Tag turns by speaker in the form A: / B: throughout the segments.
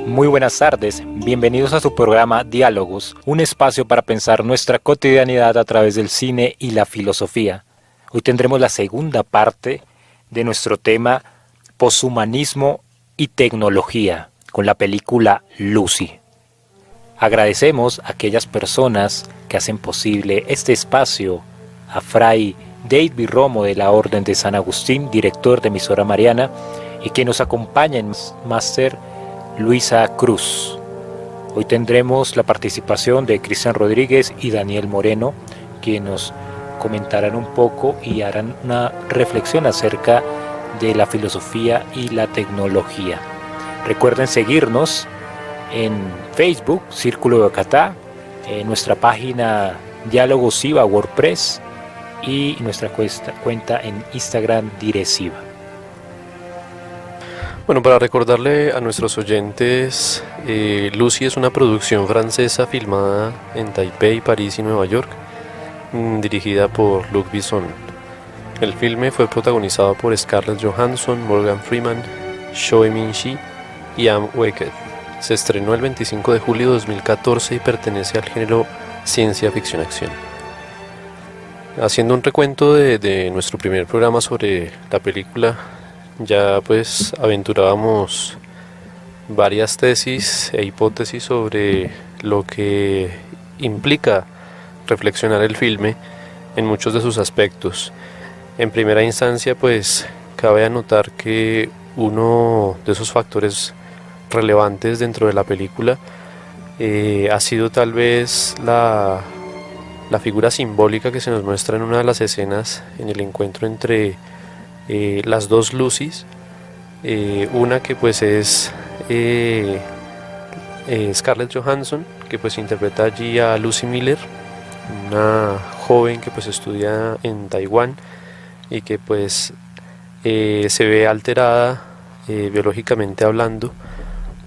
A: Muy buenas tardes, bienvenidos a su programa Diálogos, un espacio para pensar nuestra cotidianidad a través del cine y la filosofía. Hoy tendremos la segunda parte de nuestro tema poshumanismo y tecnología, con la película Lucy. Agradecemos a aquellas personas que hacen posible este espacio, a Fray David Romo de la Orden de San Agustín, director de Emisora Mariana, y que nos acompaña en Máster Luisa Cruz. Hoy tendremos la participación de Cristian Rodríguez y Daniel Moreno, quienes nos comentarán un poco y harán una reflexión acerca de la filosofía y la tecnología. Recuerden seguirnos en Facebook, Círculo de Bogotá, en nuestra página Diálogos IVA WordPress y nuestra cuenta en Instagram Diresiva.
B: Bueno, para recordarle a nuestros oyentes, Lucy es una producción francesa filmada en Taipei, París y Nueva York, dirigida por Luc Besson. El filme fue protagonizado por Scarlett Johansson, Morgan Freeman, Choi Min-shi y Anne Weikert. Se estrenó el 25 de julio de 2014 y pertenece al género ciencia ficción-acción. Haciendo un recuento de nuestro primer programa sobre la película, ya pues aventurábamos varias tesis e hipótesis sobre lo que implica reflexionar el filme en muchos de sus aspectos. En primera instancia pues cabe anotar que uno de esos factores relevantes dentro de la película ha sido tal vez la figura simbólica que se nos muestra en una de las escenas en el encuentro entre las dos Lucys, una que pues es Scarlett Johansson, que pues interpreta allí a Lucy Miller, una joven que pues estudia en Taiwán y que pues se ve alterada biológicamente hablando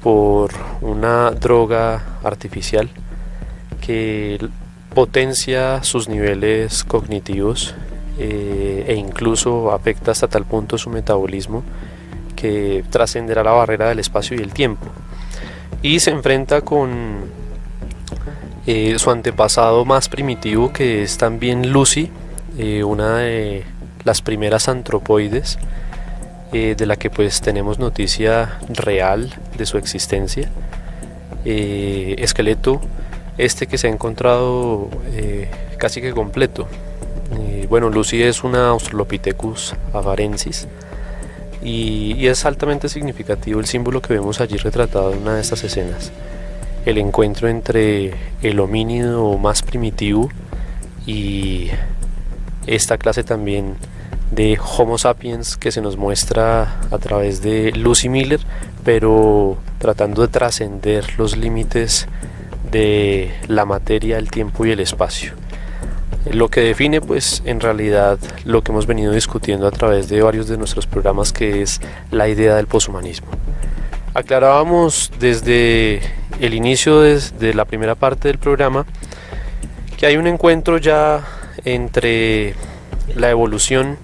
B: por una droga artificial que potencia sus niveles cognitivos e incluso afecta hasta tal punto su metabolismo que trascenderá la barrera del espacio y el tiempo, y se enfrenta con su antepasado más primitivo, que es también Lucy, una de las primeras antropoides de la que pues tenemos noticia real de su existencia, esqueleto que se ha encontrado casi que completo. Bueno, Lucy es una Australopithecus afarensis y es altamente significativo el símbolo que vemos allí retratado en una de estas escenas: el encuentro entre el homínido más primitivo y esta clase también de Homo sapiens que se nos muestra a través de Lucy Miller, pero tratando de trascender los límites de la materia, el tiempo y el espacio. Lo que define pues en realidad lo que hemos venido discutiendo a través de varios de nuestros programas, que es la idea del poshumanismo. Aclarábamos desde el inicio de la primera parte del programa que hay un encuentro ya entre la evolución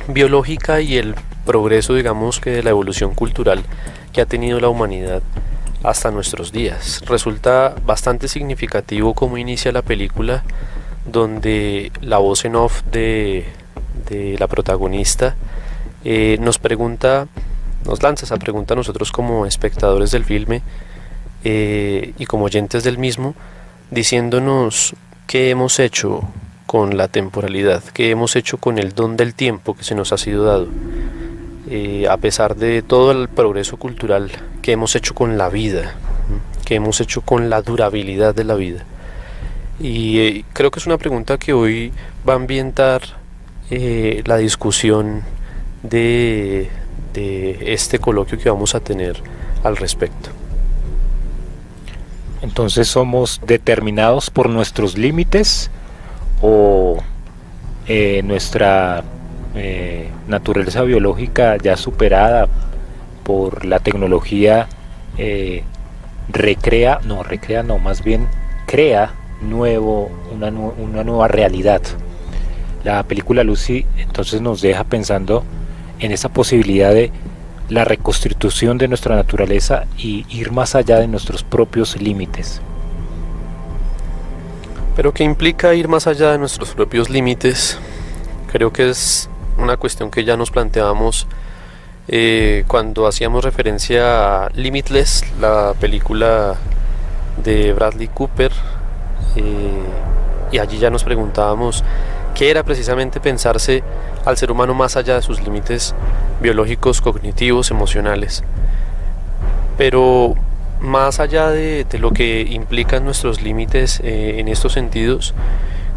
B: biológica y el progreso, digamos que de la evolución cultural que ha tenido la humanidad hasta nuestros días. Resulta bastante significativo cómo inicia la película, donde la voz en off de la protagonista nos lanza esa pregunta a nosotros como espectadores del filme y como oyentes del mismo, diciéndonos qué hemos hecho con la temporalidad, qué hemos hecho con el don del tiempo que se nos ha sido dado, a pesar de todo el progreso cultural, qué hemos hecho con la vida, qué hemos hecho con la durabilidad de la vida. Y creo que es una pregunta que hoy va a ambientar la discusión de este coloquio que vamos a tener al respecto.
A: Entonces, ¿somos determinados por nuestros límites o nuestra naturaleza biológica ya superada por la tecnología crea una nueva realidad? La película Lucy entonces nos deja pensando en esa posibilidad de la reconstitución de nuestra naturaleza y ir más allá de nuestros propios límites.
B: Pero ¿qué implica ir más allá de nuestros propios límites? Creo que es una cuestión que ya nos planteábamos cuando hacíamos referencia a Limitless, la película de Bradley Cooper, y allí ya nos preguntábamos qué era precisamente pensarse al ser humano más allá de sus límites biológicos, cognitivos, emocionales. Pero más allá de lo que implican nuestros límites en estos sentidos,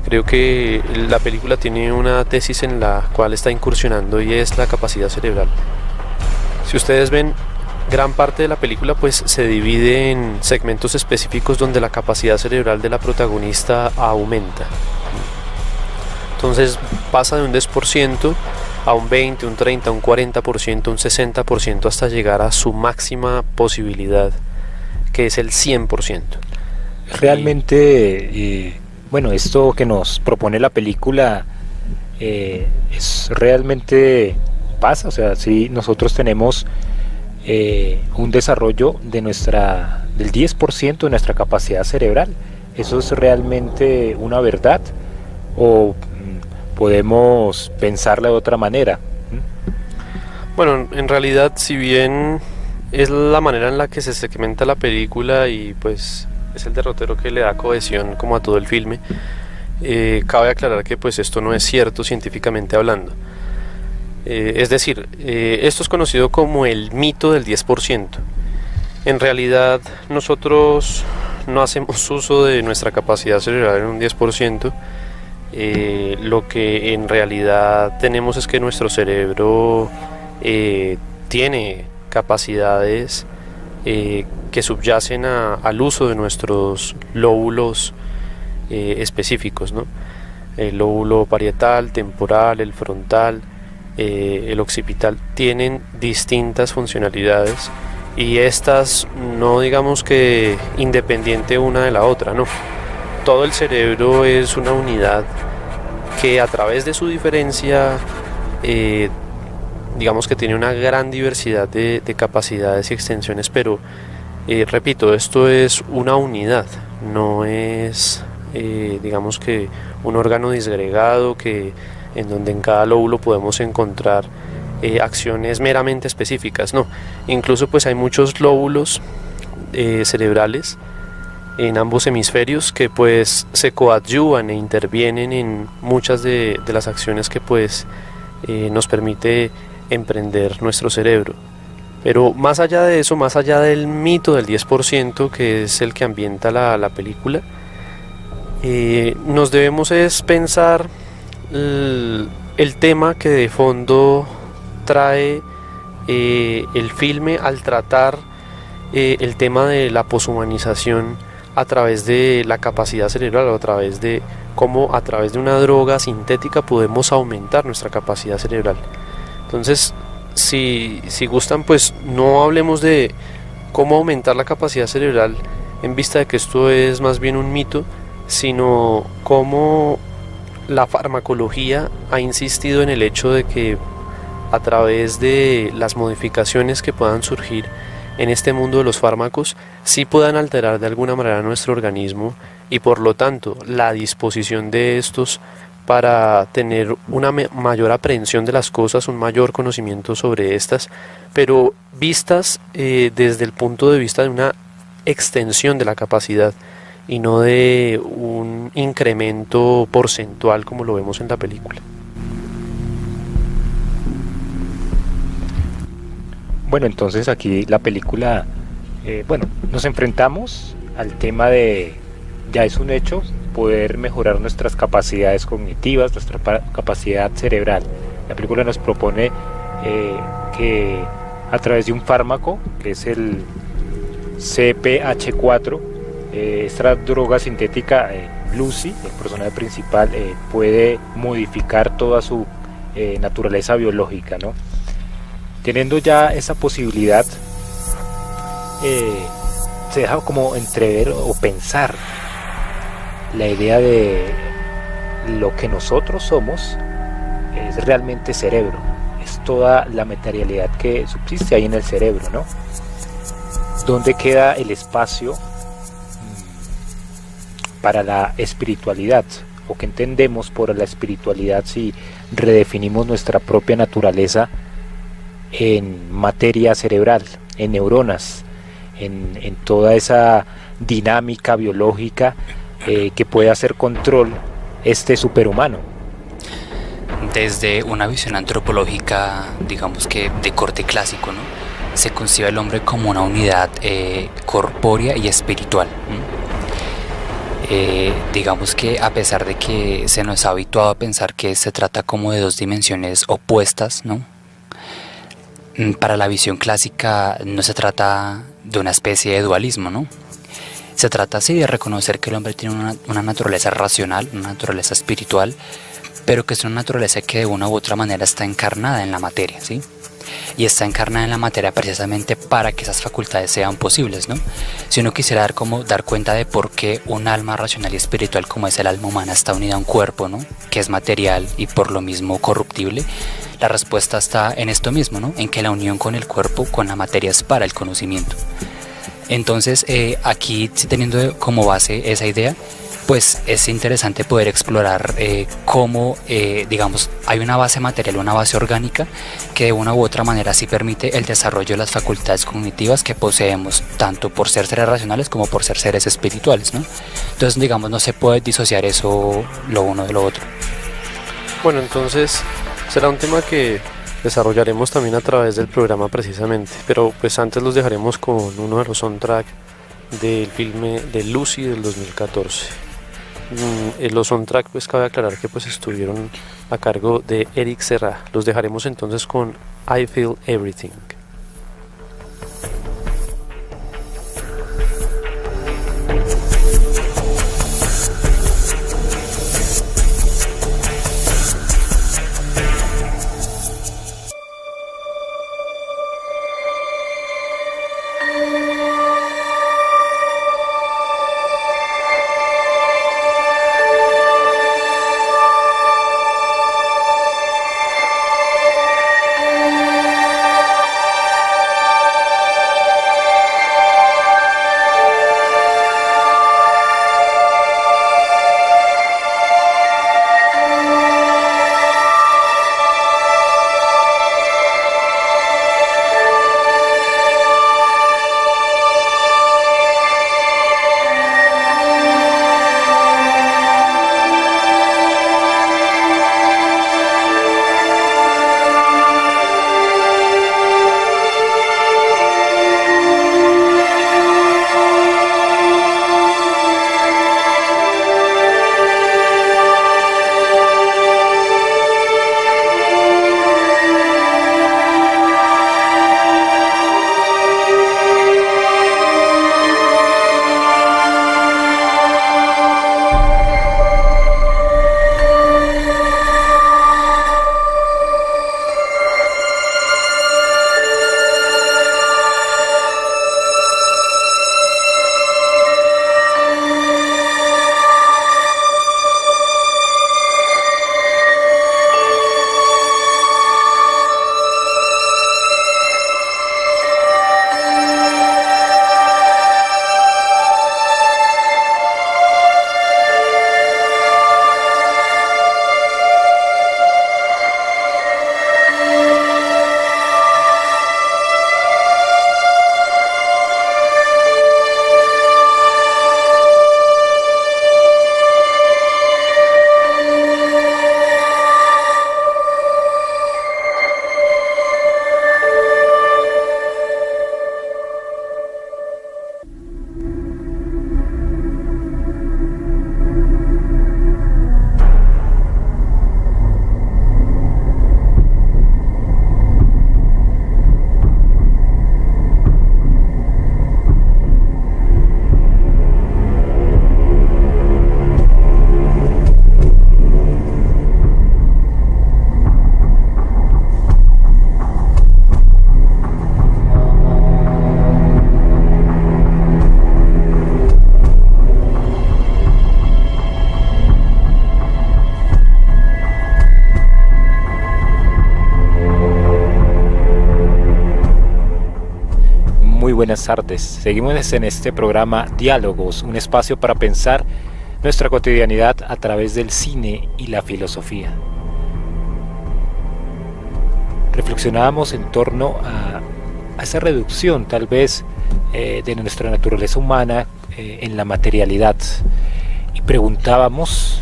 B: creo que la película tiene una tesis en la cual está incursionando y es la capacidad cerebral. Si ustedes ven, gran parte de la película pues se divide en segmentos específicos donde la capacidad cerebral de la protagonista aumenta. Entonces pasa de un 10% a un 20, un 30, un 40%, un 60% hasta llegar a su máxima posibilidad, que es el 100%.
A: Realmente, bueno, esto que nos propone la película es realmente pasa, o sea, si nosotros tenemos un desarrollo de del 10% de nuestra capacidad cerebral, ¿eso es realmente una verdad? ¿O podemos pensarla de otra manera?
B: Bueno, en realidad, si bien es la manera en la que se segmenta la película y pues es el derrotero que le da cohesión como a todo el filme, cabe aclarar que pues esto no es cierto científicamente hablando. Es decir, esto es conocido como el mito del 10%. En realidad nosotros no hacemos uso de nuestra capacidad cerebral en un 10%. Lo que en realidad tenemos es que nuestro cerebro tiene capacidades que subyacen al uso de nuestros lóbulos específicos, ¿no? El lóbulo parietal, temporal, el frontal, el occipital, tienen distintas funcionalidades y estas no digamos que independiente una de la otra, no. Todo el cerebro es una unidad que a través de su diferencia digamos que tiene una gran diversidad de capacidades y extensiones, pero repito, esto es una unidad, no es digamos que un órgano disgregado en donde en cada lóbulo podemos encontrar acciones meramente específicas, no, incluso pues hay muchos lóbulos cerebrales en ambos hemisferios que pues se coadyuvan e intervienen en muchas de las acciones que pues nos permite emprender nuestro cerebro. Pero más allá de eso, más allá del mito del 10% que es el que ambienta la película, nos debemos es pensar el tema que de fondo trae el filme al tratar el tema de la poshumanización a través de la capacidad cerebral, o a través de cómo a través de una droga sintética podemos aumentar nuestra capacidad cerebral. Entonces, si gustan, pues no hablemos de cómo aumentar la capacidad cerebral en vista de que esto es más bien un mito, sino cómo la farmacología ha insistido en el hecho de que a través de las modificaciones que puedan surgir en este mundo de los fármacos sí puedan alterar de alguna manera nuestro organismo y por lo tanto la disposición de estos para tener una mayor aprehensión de las cosas, un mayor conocimiento sobre estas, pero vistas desde el punto de vista de una extensión de la capacidad y no de un incremento porcentual como lo vemos en la película.
A: Bueno, entonces aquí la película, nos enfrentamos al tema de, ya es un hecho, poder mejorar nuestras capacidades cognitivas, nuestra capacidad cerebral. La película nos propone que a través de un fármaco, que es el CPH4, esta droga sintética, Lucy, el personaje principal, puede modificar toda su naturaleza biológica, ¿no? Teniendo ya esa posibilidad, se deja como entrever o pensar la idea de lo que nosotros somos es realmente cerebro, es toda la materialidad que subsiste ahí en el cerebro, ¿no? ¿Dónde queda el espacio para la espiritualidad? ¿O qué entendemos por la espiritualidad si redefinimos nuestra propia naturaleza en materia cerebral, en neuronas, en toda esa dinámica biológica que puede hacer control este superhumano?
C: Desde una visión antropológica, digamos que de corte clásico, ¿no? Se concibe al hombre como una unidad corpórea y espiritual. Digamos que a pesar de que se nos ha habituado a pensar que se trata como de dos dimensiones opuestas, ¿no? Para la visión clásica no se trata de una especie de dualismo, ¿no? Se trata así de reconocer que el hombre tiene una naturaleza racional, una naturaleza espiritual, pero que es una naturaleza que de una u otra manera está encarnada en la materia, ¿sí? Y está encarnada en la materia precisamente para que esas facultades sean posibles, ¿no? Si uno quisiera dar cuenta de por qué un alma racional y espiritual como es el alma humana está unida a un cuerpo, ¿no? Que es material y por lo mismo corruptible, la respuesta está en esto mismo, ¿no? En que la unión con el cuerpo, con la materia, es para el conocimiento. Entonces, aquí, teniendo como base esa idea, pues es interesante poder explorar cómo, digamos, hay una base material, una base orgánica que de una u otra manera sí permite el desarrollo de las facultades cognitivas que poseemos, tanto por ser seres racionales como por ser seres espirituales, ¿no? Entonces, digamos, no se puede disociar eso lo uno de lo otro.
B: Bueno, entonces será un tema que desarrollaremos también a través del programa precisamente, pero pues antes los dejaremos con uno de los soundtrack del filme de Lucy del 2014. Los soundtrack, pues cabe aclarar que pues estuvieron a cargo de Eric Serra. Los dejaremos entonces con I Feel Everything.
A: buenas tardes. Seguimos en este programa Diálogos, un espacio para pensar nuestra cotidianidad a través del cine y la filosofía. Reflexionábamos en torno a esa reducción tal vez de nuestra naturaleza humana en la materialidad y preguntábamos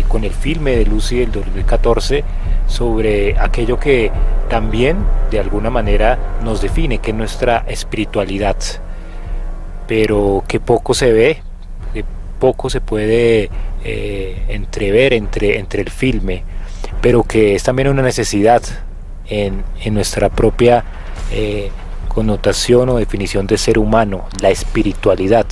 A: con el filme de Lucy del 2014 sobre aquello que también de alguna manera nos define, que es nuestra espiritualidad, pero que poco se ve, que poco se puede entrever entre el filme, pero que es también una necesidad en nuestra propia connotación o definición de ser humano, la espiritualidad.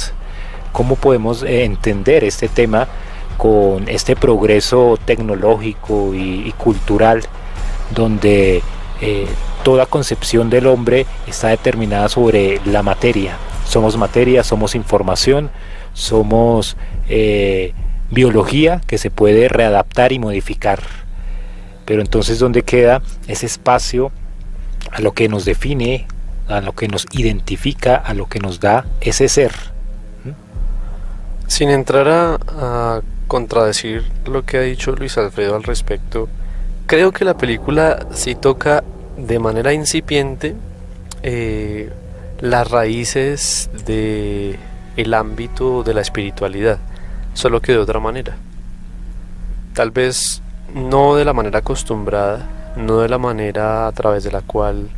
A: ¿Cómo podemos entender este tema con este progreso tecnológico y cultural donde toda concepción del hombre está determinada sobre la materia? Somos materia, somos información, somos biología que se puede readaptar y modificar. Pero entonces, ¿dónde queda ese espacio a lo que nos define, a lo que nos identifica, a lo que nos da ese ser?
B: Sin entrar a contradecir lo que ha dicho Luis Alfredo al respecto, creo que la película sí toca de manera incipiente las raíces de el ámbito de la espiritualidad, solo que de otra manera. Tal vez no de la manera acostumbrada, no de la manera a través de la cual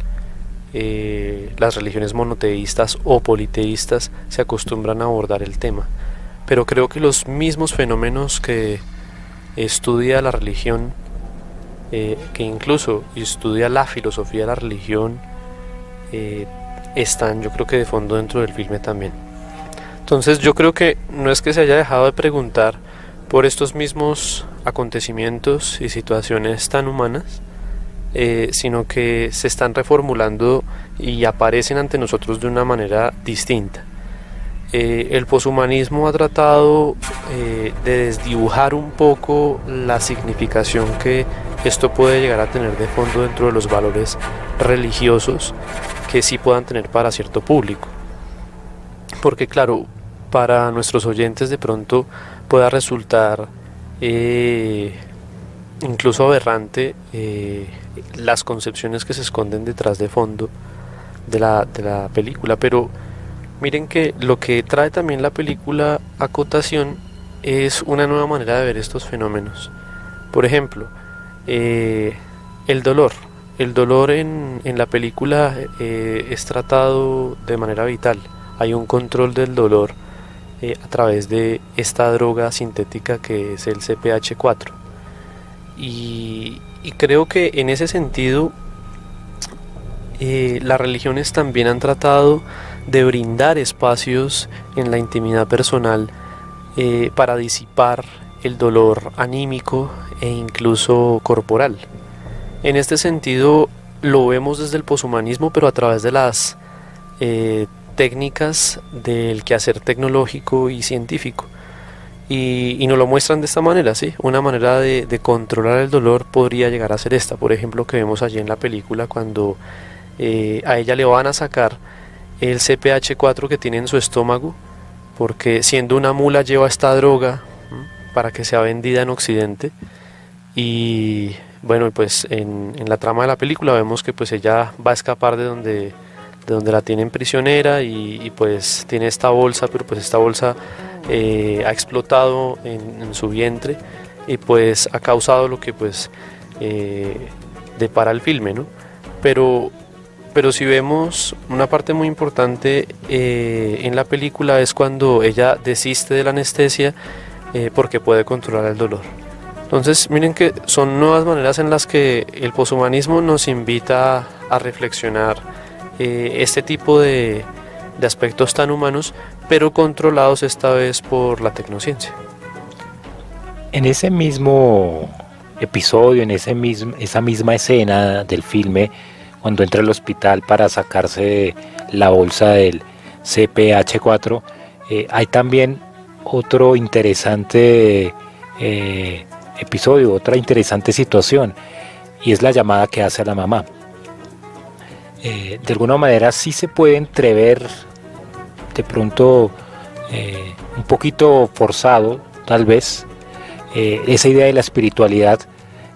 B: las religiones monoteístas o politeístas se acostumbran a abordar el tema. Pero creo que los mismos fenómenos que estudia la religión, que incluso estudia la filosofía de la religión, están, yo creo que de fondo dentro del filme también. Entonces yo creo que no es que se haya dejado de preguntar por estos mismos acontecimientos y situaciones tan humanas, sino que se están reformulando y aparecen ante nosotros de una manera distinta. El poshumanismo ha tratado de desdibujar un poco la significación que esto puede llegar a tener de fondo dentro de los valores religiosos que sí puedan tener para cierto público, porque claro, para nuestros oyentes de pronto pueda resultar incluso aberrante las concepciones que se esconden detrás de fondo de la película, pero miren que lo que trae también la película a cotación es una nueva manera de ver estos fenómenos. Por ejemplo, el dolor. El dolor en la película es tratado de manera vital. Hay un control del dolor a través de esta droga sintética que es el CPH4. Y creo que en ese sentido las religiones también han tratado de brindar espacios en la intimidad personal para disipar el dolor anímico e incluso corporal. En este sentido lo vemos desde el poshumanismo, pero a través de las técnicas del quehacer tecnológico y científico. Y nos lo muestran de esta manera, ¿sí? Una manera de controlar el dolor podría llegar a ser esta, por ejemplo, que vemos allí en la película cuando a ella le van a sacar el CPH4 que tiene en su estómago, porque siendo una mula lleva esta droga para que sea vendida en Occidente. Y bueno, pues en la trama de la película vemos que pues ella va a escapar de donde la tienen prisionera y pues tiene esta bolsa, pero pues esta bolsa ha explotado en su vientre y pues ha causado lo que pues depara el filme, ¿no? Pero si vemos una parte muy importante en la película es cuando ella desiste de la anestesia porque puede controlar el dolor. Entonces miren que son nuevas maneras en las que el poshumanismo nos invita a reflexionar este tipo de aspectos tan humanos, pero controlados esta vez por la tecnociencia.
A: En ese mismo episodio, en esa misma escena del filme, cuando entra al hospital para sacarse la bolsa del CPH4, hay también otro interesante episodio, otra interesante situación, y es la llamada que hace a la mamá. de alguna manera sí se puede entrever de pronto un poquito forzado, tal vez, esa idea de la espiritualidad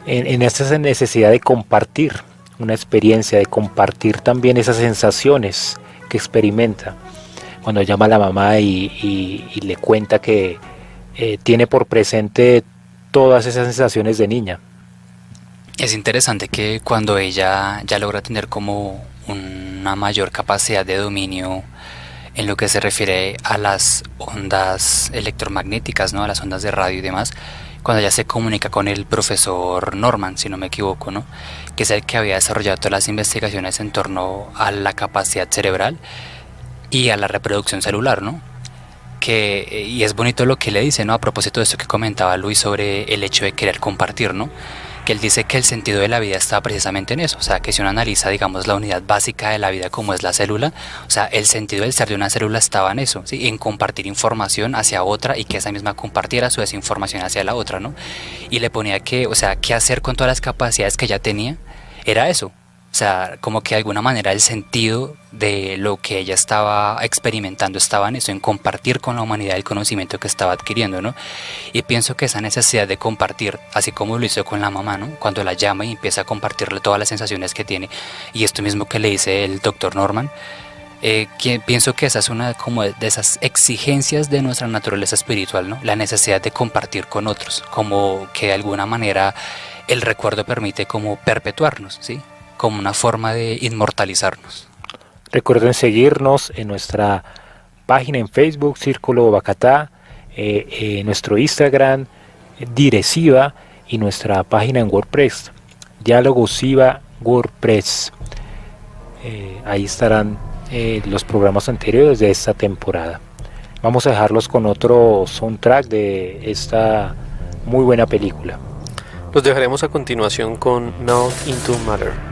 A: en esa necesidad de compartir una experiencia, de compartir también esas sensaciones que experimenta. Cuando llama a la mamá y le cuenta que tiene por presente todas esas sensaciones de niña.
C: Es interesante que cuando ella ya logra tener como una mayor capacidad de dominio en lo que se refiere a las ondas electromagnéticas, ¿no? A las ondas de radio y demás, cuando ella se comunica con el profesor Norman, si no me equivoco, ¿no? Que es el que había desarrollado todas las investigaciones en torno a la capacidad cerebral y a la reproducción celular, ¿no? Y es bonito lo que le dice, ¿no? A propósito de eso que comentaba Luis sobre el hecho de querer compartir, ¿no? Que él dice que el sentido de la vida está precisamente en eso, o sea, que si uno analiza, digamos, la unidad básica de la vida como es la célula, o sea, el sentido del ser de una célula estaba en eso, ¿sí? En compartir información hacia otra y que esa misma compartiera su desinformación hacia la otra, ¿no? Y le ponía que, o sea, qué hacer con todas las capacidades que ella tenía, era eso. O sea, como que de alguna manera el sentido de lo que ella estaba experimentando estaba en eso, en compartir con la humanidad el conocimiento que estaba adquiriendo, ¿no? Y pienso que esa necesidad de compartir, así como lo hizo con la mamá, ¿no? Cuando la llama y empieza a compartirle todas las sensaciones que tiene, y esto mismo que le dice el doctor Norman, pienso que esa es una como de esas exigencias de nuestra naturaleza espiritual, ¿no? La necesidad de compartir con otros, como que de alguna manera el recuerdo permite como perpetuarnos, ¿sí? Como una forma de inmortalizarnos.
A: Recuerden seguirnos en nuestra página en Facebook, Círculo Bacatá, nuestro Instagram, Diresiva, y nuestra página en WordPress, Dialogosiva WordPress. Ahí estarán los programas anteriores de esta temporada. Vamos a dejarlos con otro soundtrack de esta muy buena película.
B: Los dejaremos a continuación con Melt into Matter.